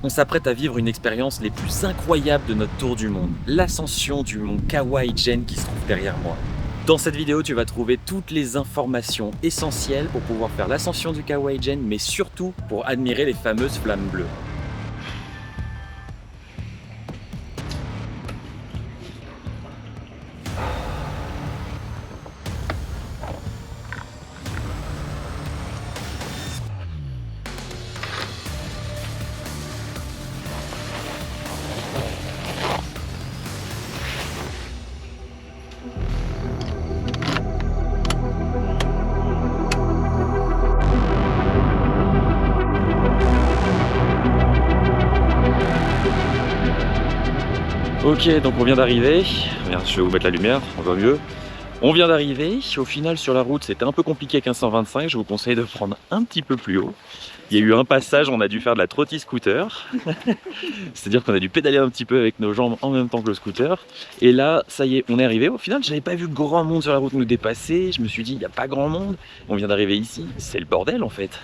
On s'apprête à vivre une expérience les plus incroyables de notre tour du monde, l'ascension du mont Kawaii-Gen qui se trouve derrière moi. Dans cette vidéo, tu vas trouver toutes les informations essentielles pour pouvoir faire l'ascension du Kawaii-Gen, mais surtout pour admirer les fameuses flammes bleues. Ok, donc on vient d'arriver. Je vais vous mettre la lumière, on voit mieux. On vient d'arriver. Au final, sur la route, c'était un peu compliqué avec un 125. Je vous conseille de prendre un petit peu plus haut. Il y a eu un passage, on a dû faire de la trottie scooter. C'est-à-dire qu'on a dû pédaler un petit peu avec nos jambes en même temps que le scooter. Et là, ça y est, on est arrivé. Au final, j'avais pas vu grand monde sur la route nous dépasser. Je me suis dit, il n'y a pas grand monde. On vient d'arriver ici. C'est le bordel en fait.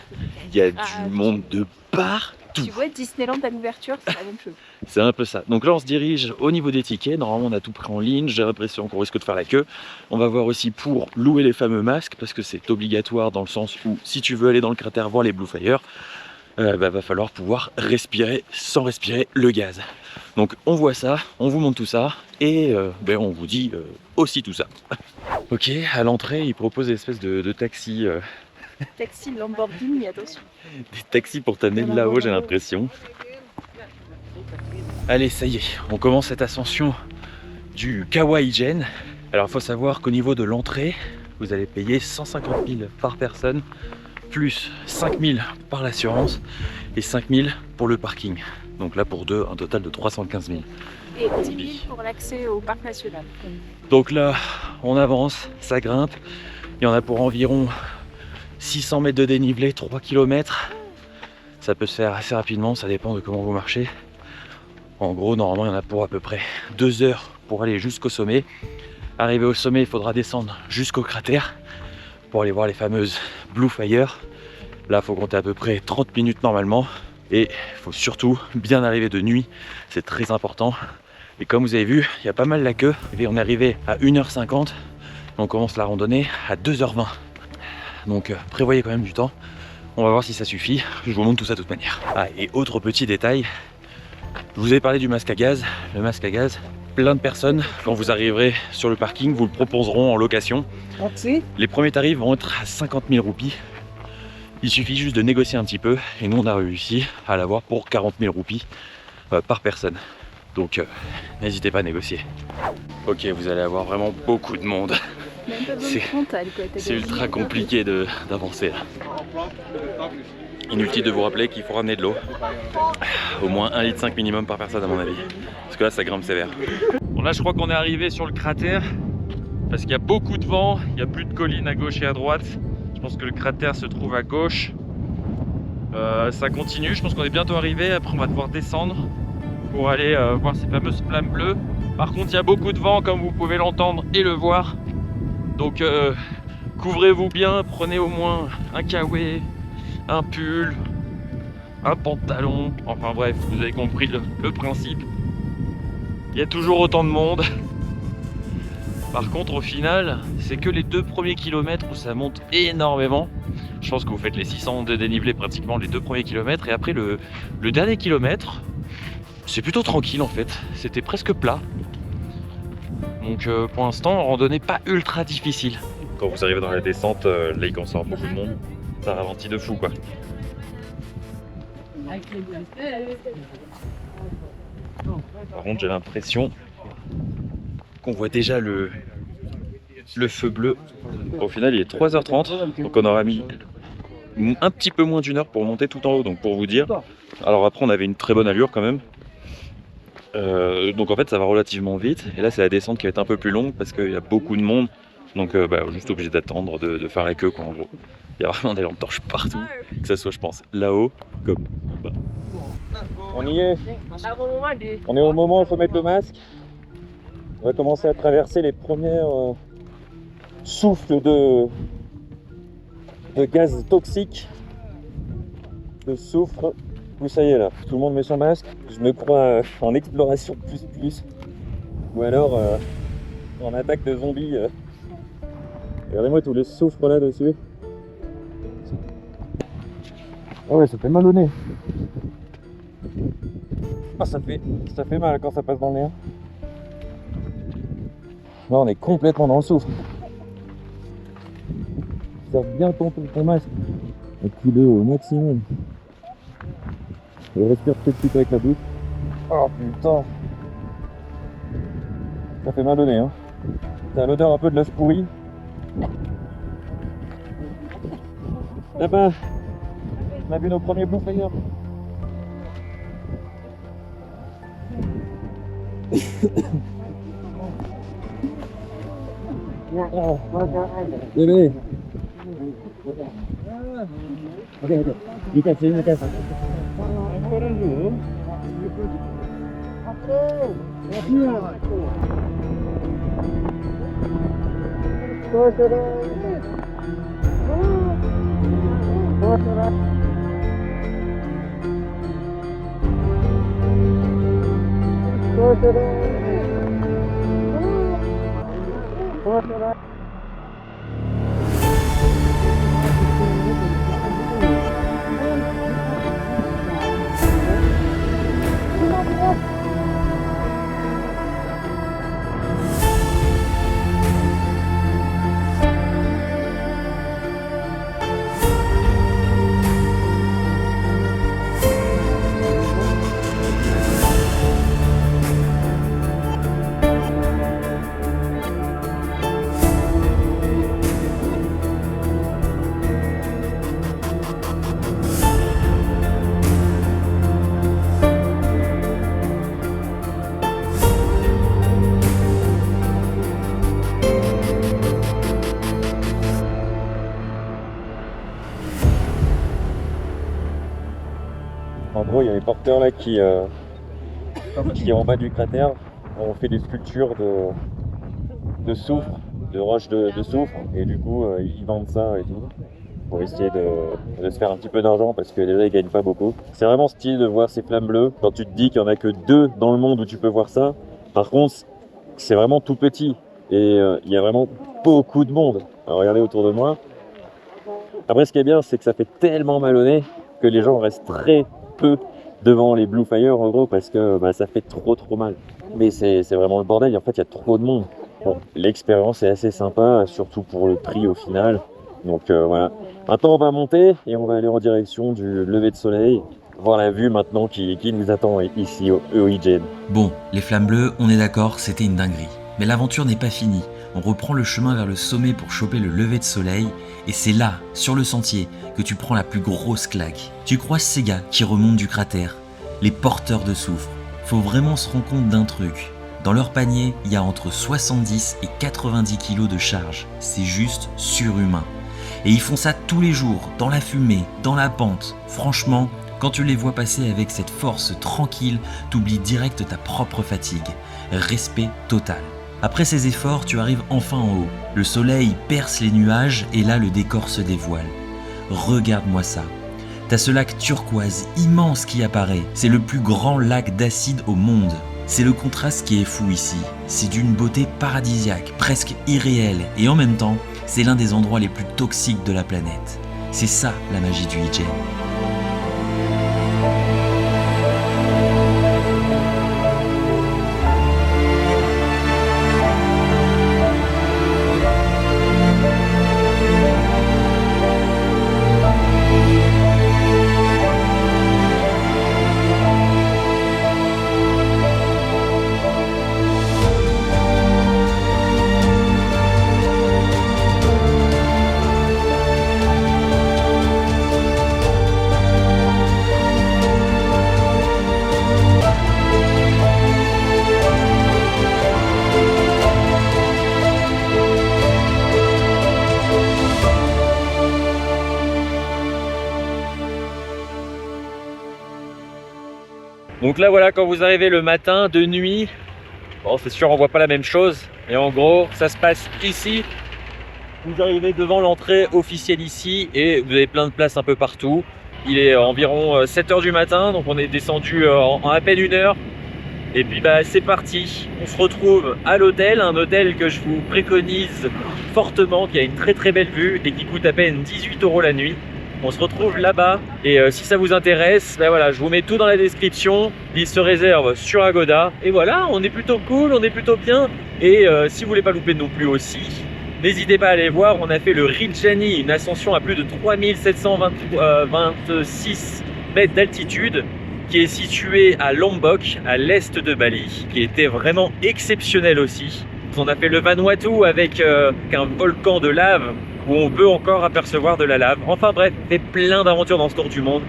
Il y a du monde de partout. Tu vois, Disneyland à l'ouverture, c'est la même chose. C'est un peu ça. Donc là, on se dirige au niveau des tickets. Normalement, on a tout pris en ligne. J'ai l'impression qu'on risque de faire la queue. On va voir aussi pour louer les fameux masques parce que c'est obligatoire dans le sens où si tu veux aller dans le cratère voir les Blue Fire, va falloir pouvoir respirer sans respirer le gaz. Donc on voit ça, on vous montre tout ça et on vous dit aussi tout ça. Ok, à l'entrée, ils proposent des espèces de taxis. Taxi Lamborghini, attention. Des taxis pour t'amener là-haut, j'ai l'impression. Allez, ça y est, on commence cette ascension du Kawaii-Gen. Alors il faut savoir qu'au niveau de l'entrée, vous allez payer 150 000 par personne, plus 5 000 par l'assurance et 5 000 pour le parking. Donc là pour deux, un total de 315 000. Et 10 000 pour l'accès au parc national. Donc là, on avance, ça grimpe. Il y en a pour environ 600 mètres de dénivelé, 3 km. Ça peut se faire assez rapidement, ça dépend de comment vous marchez. En gros, normalement, il y en a pour à peu près 2 heures pour aller jusqu'au sommet. Arrivé au sommet, il faudra descendre jusqu'au cratère pour aller voir les fameuses Blue Fire. Là, il faut compter à peu près 30 minutes normalement. Et il faut surtout bien arriver de nuit, c'est très important. Et comme vous avez vu, il y a pas mal la queue. Et on est arrivé à 1h50, on commence la randonnée à 2h20. Donc prévoyez quand même du temps. On va voir si ça suffit. Je vous montre tout ça de toute manière. Ah, et autre petit détail, je vous ai parlé du masque à gaz. Le masque à gaz, plein de personnes, quand vous arriverez sur le parking, vous le proposeront en location. Les premiers tarifs vont être à 50 000 roupies. Il suffit juste de négocier un petit peu. Et nous, on a réussi à l'avoir pour 40 000 roupies par personne. Donc n'hésitez pas à négocier. Ok, vous allez avoir vraiment beaucoup de monde. C'est ultra compliqué d'avancer là. Inutile de vous rappeler qu'il faut ramener de l'eau. Au moins 1,5 litre minimum par personne à mon avis. Parce que là ça grimpe sévère. Bon là je crois qu'on est arrivé sur le cratère. Parce qu'il y a beaucoup de vent, il n'y a plus de collines à gauche et à droite. Je pense que le cratère se trouve à gauche. Ça continue, je pense qu'on est bientôt arrivé. Après on va devoir descendre pour aller voir ces fameuses flammes bleues. Par contre il y a beaucoup de vent comme vous pouvez l'entendre et le voir. Donc couvrez-vous bien, prenez au moins un kawaii, un pull, un pantalon, enfin bref, vous avez compris le principe. Il y a toujours autant de monde. Par contre au final, c'est que les 2 premiers kilomètres où ça monte énormément. Je pense que vous faites les 600 de dénivelé pratiquement les 2 premiers kilomètres. Et après le dernier kilomètre, c'est plutôt tranquille en fait, c'était presque plat. Donc pour l'instant, randonnée pas ultra difficile. Quand vous arrivez dans la descente, là il commence à avoir beaucoup de monde. Ça ralentit de fou quoi. Par contre, j'ai l'impression qu'on voit déjà le feu bleu. Au final, il est 3h30, donc on aura mis un petit peu moins d'1 heure pour monter tout en haut. Donc pour vous dire, alors après on avait une très bonne allure quand même. Donc en fait ça va relativement vite et là c'est la descente qui va être un peu plus longue parce qu'il y a beaucoup de monde, donc juste obligé d'attendre de faire la queue quoi en gros. Il y a vraiment des lampes torches partout, que ça soit je pense là-haut comme là-bas. On y est, on est au moment où il faut mettre le masque. On va commencer à traverser les premiers souffles de gaz toxique, de soufre. coup ça y est là, tout le monde met son masque. Je me crois en exploration plus. Ou alors en attaque de zombies. Regardez-moi tout le soufre là dessus. Ah ouais, ça fait mal au nez. Ah, ça fait mal quand ça passe dans le nez. Là on est complètement dans le soufre. Serre bien ton masque. Active-le au maximum. Et respire peut-être plutôt avec la bouche. Oh putain. Ça fait mal au nez, hein. T'as l'odeur un peu de l'œuf pourri. Là-bas, on a vu nos premiers Blue Fire. Bébé. Ok. Il casse. Encore un jour. En gros, il y a les porteurs là qui est en bas du cratère. On fait des sculptures de soufre, de roches de soufre, et du coup, ils vendent ça et tout pour essayer de se faire un petit peu d'argent parce que déjà ils gagnent pas beaucoup. C'est vraiment stylé de voir ces flammes bleues quand tu te dis qu'il y en a que 2 dans le monde où tu peux voir ça. Par contre, c'est vraiment tout petit et il y a vraiment beaucoup de monde. Alors, regardez autour de moi. Après, ce qui est bien, c'est que ça fait tellement mal au nez que les gens restent très peu devant les Blue Fire en gros parce que ça fait trop mal. Mais c'est vraiment le bordel, en fait il y a trop de monde. Bon, l'expérience est assez sympa, surtout pour le prix au final. Donc voilà. Maintenant on va monter et on va aller en direction du lever de soleil, voir la vue maintenant qui nous attend ici au Ujjain. Bon, les flammes bleues, on est d'accord, c'était une dinguerie. Mais l'aventure n'est pas finie. On reprend le chemin vers le sommet pour choper le lever de soleil, et c'est là, sur le sentier, que tu prends la plus grosse claque. Tu croises ces gars qui remontent du cratère, les porteurs de soufre. Faut vraiment se rendre compte d'un truc. Dans leur panier, il y a entre 70 et 90 kilos de charge. C'est juste surhumain. Et ils font ça tous les jours, dans la fumée, dans la pente. Franchement, quand tu les vois passer avec cette force tranquille, t'oublies direct ta propre fatigue. Respect total. Après ces efforts, tu arrives enfin en haut. Le soleil perce les nuages et là le décor se dévoile. Regarde-moi ça. T'as ce lac turquoise immense qui apparaît. C'est le plus grand lac d'acide au monde. C'est le contraste qui est fou ici. C'est d'une beauté paradisiaque, presque irréelle. Et en même temps, c'est l'un des endroits les plus toxiques de la planète. C'est ça la magie du Ujjain. Donc là voilà, quand vous arrivez le matin, de nuit, bon c'est sûr on voit pas la même chose, et en gros ça se passe ici. Vous arrivez devant l'entrée officielle ici et vous avez plein de places un peu partout. Il est environ 7h du matin, donc on est descendu en à peine 1 heure. Et puis bah c'est parti, on se retrouve à l'hôtel, un hôtel que je vous préconise fortement, qui a une très très belle vue et qui coûte à peine 18 € la nuit. On se retrouve là-bas et si ça vous intéresse, ben voilà, je vous mets tout dans la description. Il se réserve sur Agoda et voilà, on est plutôt cool, on est plutôt bien. Et si vous voulez pas louper non plus aussi, n'hésitez pas à aller voir. On a fait le Rinjani, une ascension à plus de 3726 mètres d'altitude, qui est situé à Lombok, à l'est de Bali, qui était vraiment exceptionnel aussi. On a fait le Vanuatu avec un volcan de lave où on peut encore apercevoir de la lave. Enfin bref, on fait plein d'aventures dans ce tour du monde.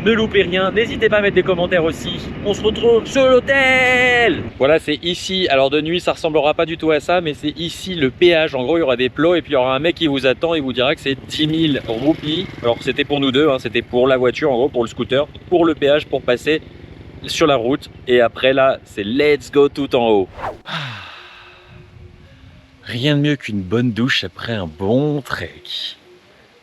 Ne loupez rien, n'hésitez pas à mettre des commentaires aussi. On se retrouve sur l'hôtel. Voilà, c'est ici. Alors de nuit, ça ressemblera pas du tout à ça, mais c'est ici le péage. En gros, il y aura des plots et puis il y aura un mec qui vous attend et vous dira que c'est 10 000 roupies. Alors c'était pour nous deux, hein, c'était pour la voiture, en gros, pour le scooter, pour le péage, pour passer sur la route. Et après là, c'est let's go tout en haut. Rien de mieux qu'une bonne douche après un bon trek.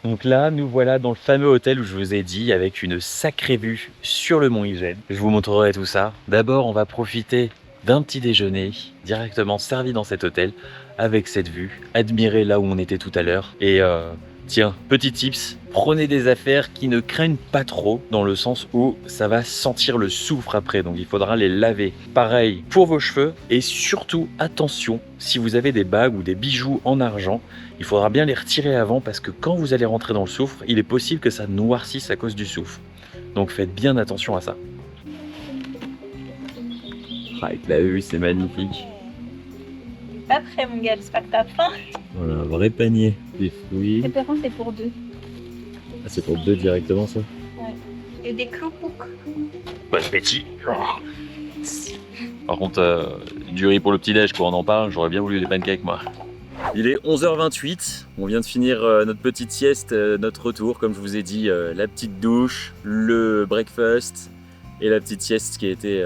Donc là, nous voilà dans le fameux hôtel où je vous ai dit, avec une sacrée vue sur le mont Ijen. Je vous montrerai tout ça. D'abord, on va profiter d'un petit déjeuner directement servi dans cet hôtel, avec cette vue. Admirer là où on était tout à l'heure. Et tiens, petit tips, prenez des affaires qui ne craignent pas trop, dans le sens où ça va sentir le soufre après, donc il faudra les laver. Pareil pour vos cheveux, et surtout attention, si vous avez des bagues ou des bijoux en argent, il faudra bien les retirer avant, parce que quand vous allez rentrer dans le soufre, il est possible que ça noircisse à cause du soufre. Donc faites bien attention à ça. Avec la vue, c'est magnifique. Pas prêt mon gars, j'espère que t'as faim. Voilà, un vrai panier. Des fruits. Et par contre, c'est pour 2. Ah, c'est pour 2 directement ça? Et des clopouks. Bon appétit. Par contre, du riz pour le petit-déj, quoi, on en parle, j'aurais bien voulu des pancakes moi. Il est 11h28, on vient de finir notre petite sieste, notre retour, comme je vous ai dit, la petite douche, le breakfast et la petite sieste qui a été...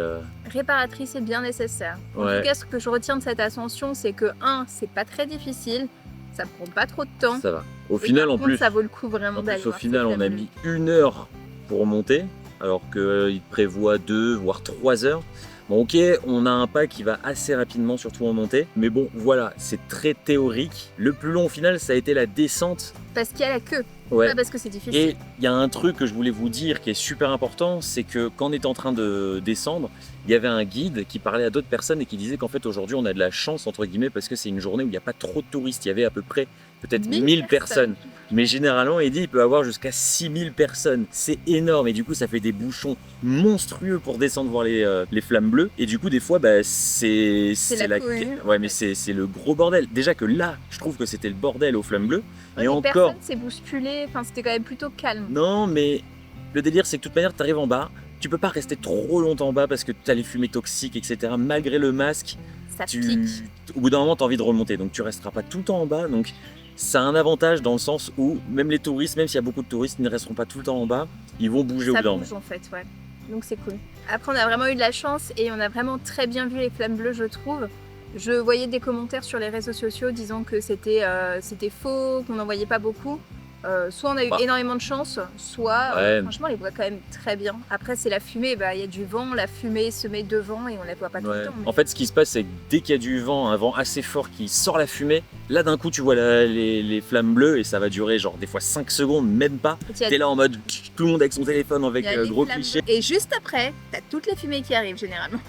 Réparatrice et bien nécessaire. En Ouais. tout cas, ce que je retiens de cette ascension, c'est que 1, c'est pas très difficile, ça prend pas trop de temps. Ça va. Au Et final, par en contre, plus, ça vaut le coup vraiment d'aller au voir final, ces on a flammes mis 1 heure pour monter, alors qu'il prévoit 2 voire 3 heures. Bon ok, on a un pas qui va assez rapidement, surtout en montée, mais bon voilà, c'est très théorique. Le plus long au final, ça a été la descente. bleues. Parce qu'il y a la queue, Ouais. pas parce que c'est difficile. Et il y a un truc que je voulais vous dire qui est super important, c'est que quand on est en train de descendre, il y avait un guide qui parlait à d'autres personnes et qui disait qu'en fait aujourd'hui on a de la chance entre guillemets parce que c'est une journée où il n'y a pas trop de touristes. Il y avait à peu près peut-être 1000 personnes. Mais généralement il dit il peut y avoir jusqu'à 6000 personnes. C'est énorme et du coup ça fait des bouchons monstrueux pour descendre voir les flammes bleues. Et du coup des fois bah, c'est la cohue. ouais mais c'est le gros bordel. Déjà que là je trouve que c'était le bordel aux flammes bleues. Ouais, Et mais encore... personne s'est bousculé, enfin c'était quand même plutôt calme. Non, mais le délire, c'est que de toute manière, tu arrives en bas, tu peux pas rester trop longtemps en bas parce que tu as les fumées toxiques, etc. Malgré le masque, Ça pique. au bout d'un moment, tu as envie de remonter. Donc, tu resteras pas tout le temps en bas. Donc, ça a un avantage dans le sens où même les touristes, même s'il y a beaucoup de touristes, ils ne resteront pas tout le temps en bas. Ils vont bouger au bout Ça d'un moment. bouge en fait, ouais. Donc c'est cool. Après, on a vraiment eu de la chance et on a vraiment très bien vu les flammes bleues, je trouve. Je voyais des commentaires sur les réseaux sociaux disant que c'était faux, qu'on n'en voyait pas beaucoup. Soit on a eu Bah. énormément de chance, soit Ouais. franchement on les voit quand même très bien. Après c'est la fumée, bah, il y a du vent, la fumée se met devant et on la voit pas tout Ouais. le temps. mais- En fait, ce qui se passe, c'est que dès qu'il y a du vent, un vent assez fort qui sort la fumée, là d'un coup, tu vois les flammes bleues et ça va durer genre des fois 5 secondes, même pas. il y a- T'es là en mode tout le monde avec son téléphone avec il y a les gros flammes clichés. bleues. Et juste après, t'as toutes les fumées qui arrivent généralement.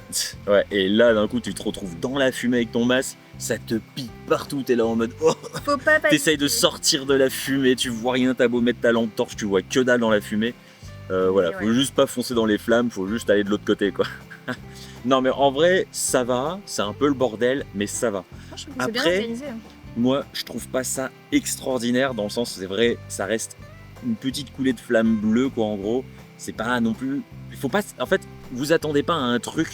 Ouais, et là d'un coup tu te retrouves dans la fumée avec ton masque, ça te pique partout, t'es là en mode oh, Faut pas t'essayes de paniquer. sortir de la fumée, tu vois rien, t'as beau mettre ta lampe torche, tu vois que dalle dans la fumée. Voilà, Et faut ouais. juste pas foncer dans les flammes, faut juste aller de l'autre côté quoi. Non mais en vrai ça va, c'est un peu le bordel, mais ça va. Moi, je trouve que c'est bien Après- organisé. Moi je trouve pas ça extraordinaire dans le sens, c'est vrai, ça reste une petite coulée de flammes bleues quoi en gros. C'est pas non plus, il faut pas, en fait vous attendez pas à un truc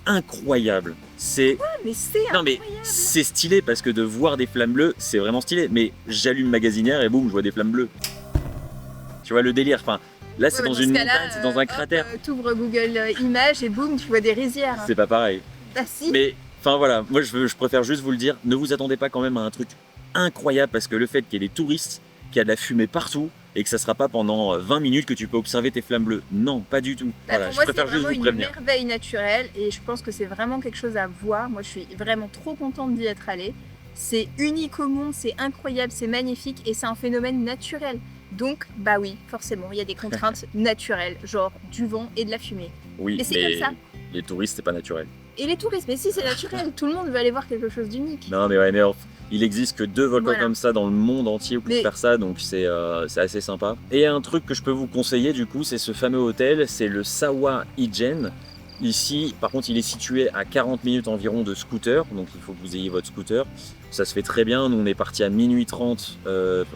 incroyable. C'est Mais c'est non mais c'est stylé parce que de voir des flammes bleues, c'est vraiment stylé. Mais j'allume ma gazinière et boum, je vois des flammes bleues. Tu vois le délire. Enfin, là c'est Ouais, dans mais une ce cas-là, montagne, c'est dans un hop, cratère. T'ouvres Google Images et boum, tu vois des rizières. C'est pas pareil. Bah si. Mais enfin voilà, moi je préfère juste vous le dire. Ne vous attendez pas quand même à un truc incroyable parce que le fait qu'il y ait des touristes, qu'il y a de la fumée partout, et que ça sera pas pendant 20 minutes que tu peux observer tes flammes bleues. Non, pas du tout. Bah, Voilà, pour je moi, c'est préfère juste vraiment vous une prévenir. merveille naturelle et je pense que c'est vraiment quelque chose à voir. Moi, je suis vraiment trop contente d'y être allée. C'est unique au monde, c'est incroyable, c'est magnifique et c'est un phénomène naturel. Donc, bah oui, forcément, il y a des contraintes naturelles, genre du vent et de la fumée. Oui, Mais c'est comme ça. les touristes, c'est pas naturel. Et les touristes, mais si, c'est naturel, tout le monde veut aller voir quelque chose d'unique. Non, mais ouais, mais il existe que 2 volcans Voilà. comme ça dans le monde entier pour Mais- faire ça, donc c'est assez sympa. Et un truc que je peux vous conseiller, du coup, c'est ce fameux hôtel, c'est le Sawa Ijen. Ici, par contre, il est situé à 40 minutes environ de scooter, donc il faut que vous ayez votre scooter. Ça se fait très bien. Nous, on est parti à minuit 30,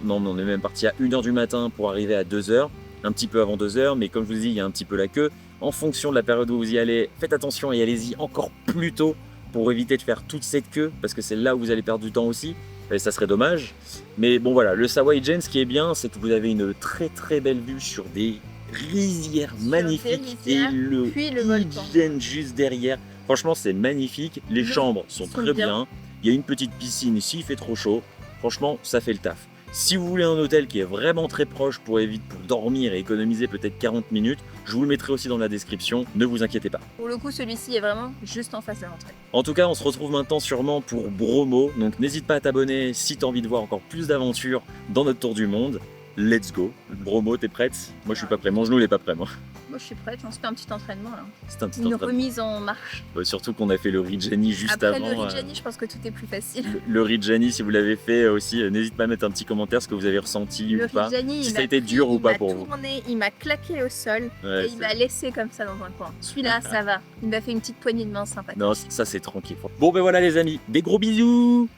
non, on est même parti à 1h du matin pour arriver à 2h, un petit peu avant 2h, mais comme je vous dis, il y a un petit peu la queue. En fonction de la période où vous y allez, faites attention et allez-y encore plus tôt pour éviter de faire toute cette queue, parce que c'est là où vous allez perdre du temps aussi, et ça serait dommage. Mais bon voilà, le Sawa Ijen, ce qui est bien, c'est que vous avez une très très belle vue sur des rizières magnifiques des rizières, et le puis le volcan. Ijen juste derrière. Franchement, c'est magnifique. Les chambres sont sont très bien. bien. Il y a une petite piscine ici, il fait trop chaud. Franchement, ça fait le taf. Si vous voulez un hôtel qui est vraiment très proche pour dormir et économiser peut-être 40 minutes, je vous le mettrai aussi dans la description, ne vous inquiétez pas. Pour le coup, celui-ci est vraiment juste en face de l'entrée. En tout cas, on se retrouve maintenant sûrement pour Bromo, donc n'hésite pas à t'abonner si tu as envie de voir encore plus d'aventures dans notre tour du monde. Let's go. Bromo, t'es prête? Moi je suis pas prêt, Mange-nous, il est pas prêt moi. Moi, je suis prête, on se fait un petit entraînement là. C'est un petit Une entraînement. remise en marche. Surtout qu'on a fait le Rijani juste Après avant. le Rijani, je pense que tout est plus facile. Le Rijani, si vous l'avez fait aussi, n'hésite pas à mettre un petit commentaire ce que vous avez ressenti Le ou pas. Rijani, Si il ça a m'a été pris, dur ou pas il pour m'a vous. tourné, il m'a claqué au sol Ouais, et il m'a laissé comme ça dans un coin. Celui-là, ça va. Il m'a fait une petite poignée de main sympathique. Non, ça c'est tranquille. Bon ben voilà les amis, des gros bisous.